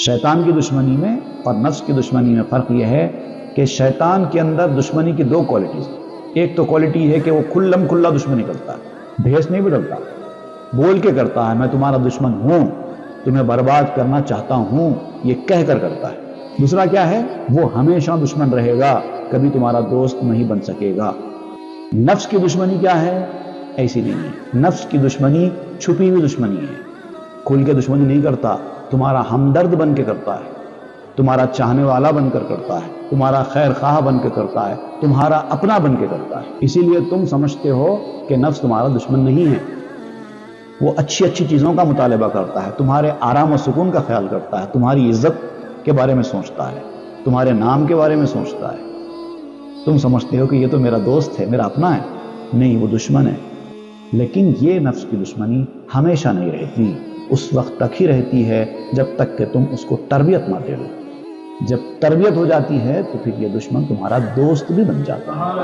شیطان کی دشمنی میں اور نفس کی دشمنی میں فرق یہ ہے کہ شیطان کے اندر دشمنی کی دو کوالٹیز ہیں۔ ایک تو کوالٹی ہے کہ وہ کھلم کھلا دشمنی کرتا ہے، بھیس نہیں بدلتا، بول کے کرتا ہے میں تمہارا دشمن ہوں، تمہیں برباد کرنا چاہتا ہوں، یہ کہہ کر کرتا ہے۔ دوسرا کیا ہے؟ وہ ہمیشہ دشمن رہے گا، کبھی تمہارا دوست نہیں بن سکے گا۔ نفس کی دشمنی کیا ہے؟ ایسی نہیں ہے۔ نفس کی دشمنی چھپی ہوئی دشمنی ہے، کھل کے دشمنی نہیں کرتا، تمہارا ہمدرد بن کے کرتا ہے، تمہارا چاہنے والا بن کر کرتا ہے، تمہارا خیر خواہ بن کے کرتا ہے، تمہارا اپنا بن کے کرتا ہے۔ اسی لیے تم سمجھتے ہو کہ نفس تمہارا دشمن نہیں ہے، وہ اچھی اچھی چیزوں کا مطالبہ کرتا ہے، تمہارے آرام و سکون کا خیال کرتا ہے، تمہاری عزت کے بارے میں سوچتا ہے، تمہارے نام کے بارے میں سوچتا ہے۔ تم سمجھتے ہو کہ یہ تو میرا دوست ہے، میرا اپنا ہے، نہیں، وہ دشمن ہے۔ لیکن یہ نفس کی دشمنی ہمیشہ نہیں رہتی، اس وقت تک ہی رہتی ہے جب تک کہ تم اس کو تربیت نہ دے دو۔ جب تربیت ہو جاتی ہے تو پھر یہ دشمن تمہارا دوست بھی بن جاتا ہے۔